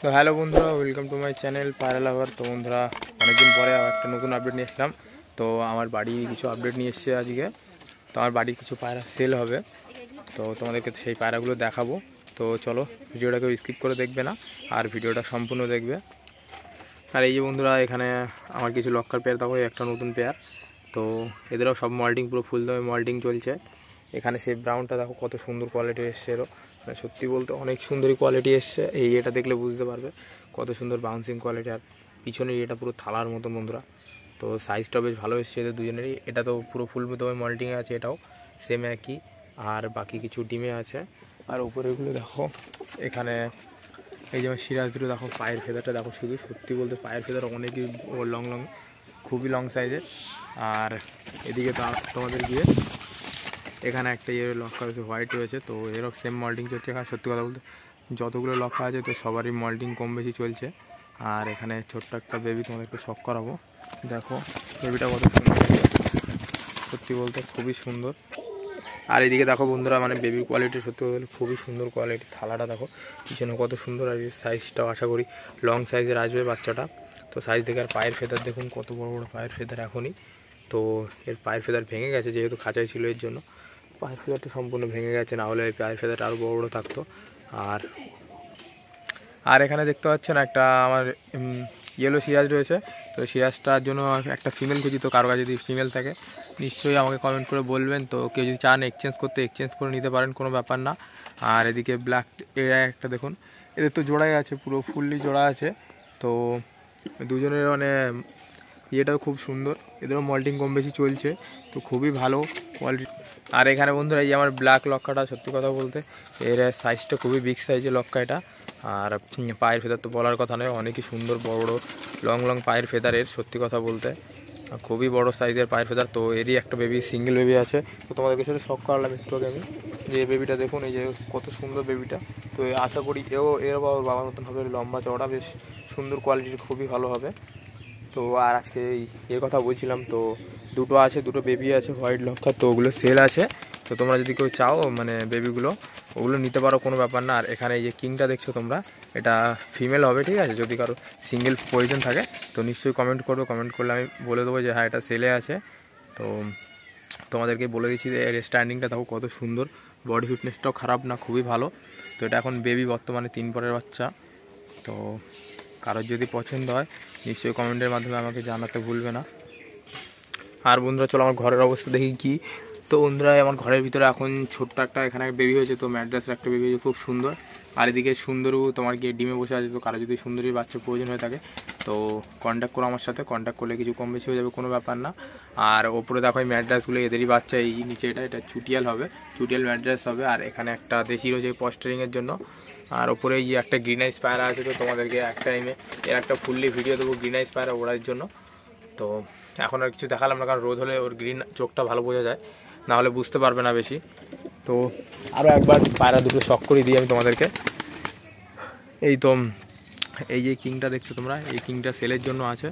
তো হ্যালো বন্ধুরা, welcome to my channel পায়রা লাভার। তো বন্ধুরা, অনেকদিন পরে একটা নতুন আপডেট নিয়ে এসলাম। তো আমার বাড়ি কিছু আপডেট নিয়ে এসছে আজকে। তো আমার বাড়ির কিছু পায়রা সেল হবে, তো তোমাদেরকে সেই পায়রাগুলো দেখাবো। তো চলো, ভিডিওটাকে স্কিপ করে দেখবে না, আর ভিডিওটা সম্পূর্ণ দেখবে। আর এই যে বন্ধুরা, এখানে আমার কিছু লক্কার পেয়ার দেখো, একটা নতুন পেয়ার। তো এদেরও সব মল্টিং, পুরো ফুল দমে মল্টিং চলছে। এখানে সেই ব্রাউনটা দেখো কত সুন্দর কোয়ালিটি এসছে, এরও সত্যি বলতে অনেক সুন্দরই কোয়ালিটি এসছে। এই এটা দেখলে বুঝতে পারবে কত সুন্দর বাউন্সিং কোয়ালিটি। আর পিছনের এটা পুরো থালার মতো বন্ধুরা। তো সাইজটা বেশ ভালো এসছে এদের দুজনেরই। এটা তো পুরো ফুল দমে মল্টিংয়ে আছে, এটাও সেম একই। আর বাকি কিছু ডিমে আছে। আর উপরেগুলো দেখো, এখানে এই যেমন সিরাজ দুটো দেখো, পায়ের ফেদারটা দেখো শুধু, সত্যি বলতে পায়ের ফেদার অনেকই লং লং, খুবই লং সাইজের। আর এদিকে তোমাদের গিয়ে এখানে একটা লক্কা রয়েছে, হোয়াইট রয়েছে। তো এরও সেম মল্টিং চলছে এখানে। সত্যি কথা বলতে যতগুলো লক্কা আছে তো সবারই মল্টিং কম বেশি চলছে। আর এখানে ছোট্ট একটা বেবি তোমাদেরকে শক করাবো, দেখো বেবিটা কত সুন্দর, সত্যি বলতে খুবই সুন্দর। আর এদিকে দেখো বন্ধুরা, মানে বেবির কোয়ালিটি সত্যি বলতে খুবই সুন্দর কোয়ালিটি। থালাটা দেখো পিছনে কত সুন্দর। আর এর সাইজটাও আশা করি লং সাইজের আসবে বাচ্চাটা। তো সাইজ দেখে আর পায়ের ফেদার দেখুন কত বড় বড় পায়ের ফেদার এখনই। তো এর পায়ের ফেদার ভেঙে গেছে, যেহেতু খাঁচাই ছিল এর জন্য পায়ের ফেদারটা সম্পূর্ণ ভেঙে গেছে, না হলে পায়ের ফেদারটা আরও বড় বড় থাকতো। আর এখানে দেখতে পাচ্ছেন একটা আমার ইয়েলো সিরাজ রয়েছে। তো সিরাজটার জন্য একটা ফিমেল খুঁজি। তো কারো কাছে যদি ফিমেল থাকে নিশ্চয়ই আমাকে কমেন্ট করে বলবেন। তো কেউ যদি চান এক্সচেঞ্জ করতে, এক্সচেঞ্জ করে নিতে পারেন, কোনো ব্যাপার না। আর এদিকে ব্ল্যাক এরা একটা দেখুন, এদের তো জোড়াই আছে, পুরো ফুললি জোড়া আছে। তো দুজনের মানে ইয়েটাও খুব সুন্দর, এদেরও মল্টিং কম বেশি চলছে, তো খুবই ভালো কোয়ালিটি। আর এখানে বন্ধুরা, এই আমার ব্ল্যাক লক্কাটা, সত্যি কথা বলতে এর সাইজটা খুবই বিগ সাইজের লক্কা এটা। আর পায়ের ফেদার তো বলার কথা নয়, অনেকই সুন্দর, বড় বড় লং লং পায়ের ফেদারের, সত্যি কথা বলতে খুবই বড় সাইজের পায়ের ফেদার। তো এরই একটা বেবি, সিঙ্গেল বেবি আছে। তো তোমাদেরকে সাথে শখ করালাম একটু আগে আমি, যে এই বেবিটা দেখুন, এই যে কত সুন্দর বেবিটা। তো আশা করি এর বাবার মতন হবে, লম্বা চওড়া, বেশ সুন্দর কোয়ালিটির, খুবই ভালো হবে। তো আর আজকে এর কথা বলছিলাম, তো দুটো আছে, দুটো বেবি আছে হোয়াইট লক্কা। তো ওগুলো সেল আছে। তো তোমরা যদি কেউ চাও মানে বেবিগুলো, ওগুলো নিতে পারো, কোনো ব্যাপার না। আর এখানে এই যে কিংটা দেখছো তোমরা, এটা ফিমেল হবে, ঠিক আছে। যদি কারো সিঙ্গেল প্রয়োজন থাকে তো নিশ্চয়ই কমেন্ট করবে, কমেন্ট করলে আমি বলে দেবো যে হ্যাঁ এটা সেলে আছে। তো তোমাদেরকে বলে দিচ্ছি যে এর স্ট্যান্ডিংটা দেখো কত সুন্দর, বডি ফিটনেসটাও খারাপ না, খুবই ভালো। তো এটা এখন বেবি, বর্তমানে 3 পরের বাচ্চা। তো কারোর যদি পছন্দ হয় নিশ্চয়ই কমেন্টের মাধ্যমে আমাকে জানাতে ভুলবে না। আর বন্ধুরা চলো আমার ঘরের অবস্থা দেখি কি। তো বন্ধুরা, আমার ঘরের ভিতরে এখন ছোট্ট একটা এখানে বেবি হয়েছে, তো ম্যাড্রাসের একটা বেবি হয়েছে, খুব সুন্দর। আর এদিকে সুন্দরও তোমার গিয়ে ডিমে বসে আছে। তো কারো যদি সুন্দরী বাচ্চার প্রয়োজন হয়ে থাকে তো কন্ট্যাক্ট করো আমার সাথে, কন্ট্যাক্ট করলে কিছু কম বেশি হয়ে যাবে, কোনো ব্যাপার না। আর ওপরে দেখো এই ম্যাড্রাসগুলো এদেরই বাচ্চা, এই নিচে এটা চুটিয়াল হবে, চুটিয়াল ম্যাড্রাস হবে। আর এখানে একটা দেশি রয়েছে পস্টারিংয়ের জন্য। আর ওপরে এই একটা গ্রিন আইস পায়রা আছে। তো তোমাদেরকে এক টাইমে এর একটা ফুললি ভিডিও দেবো গ্রিন আইস পায়রা ওড়ার জন্য। তো এখন আর কিছু দেখালাম না, কারণ রোদ হলে ওর গ্রিন চোখটা ভালো বোঝা যায়, না হলে বুঝতে পারবে না বেশি। তো আরও একবার পায়রা দুটো শখ করে দিই আমি তোমাদেরকে। এই তো এই যে কিংটা দেখছো তোমরা, এই কিংটা সেলের জন্য আছে,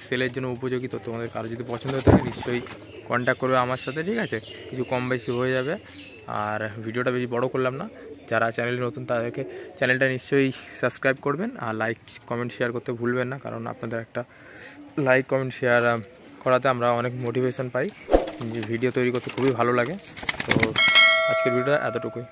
সেলের জন্য উপযোগী। তো তোমাদের কারো যদি পছন্দ হয়ে থাকে নিশ্চয়ই কন্ট্যাক্ট করবে আমার সাথে, ঠিক আছে। কিছু কম বেশি হয়ে যাবে। আর ভিডিওটা বেশি বড় করলাম না, যারা চ্যানেলে নতুন তাদেরকে চ্যানেলটা নিশ্চয়ই সাবস্ক্রাইব করবেন। আর লাইক কমেন্ট শেয়ার করতে ভুলবেন না, কারণ আপনাদের একটা লাইক কমেন্ট শেয়ার করাতে আমরা অনেক মোটিভেশন পাই, যে ভিডিও তৈরি করতে খুবই ভালো লাগে। তো আজকের ভিডিওটা এতটুকুই।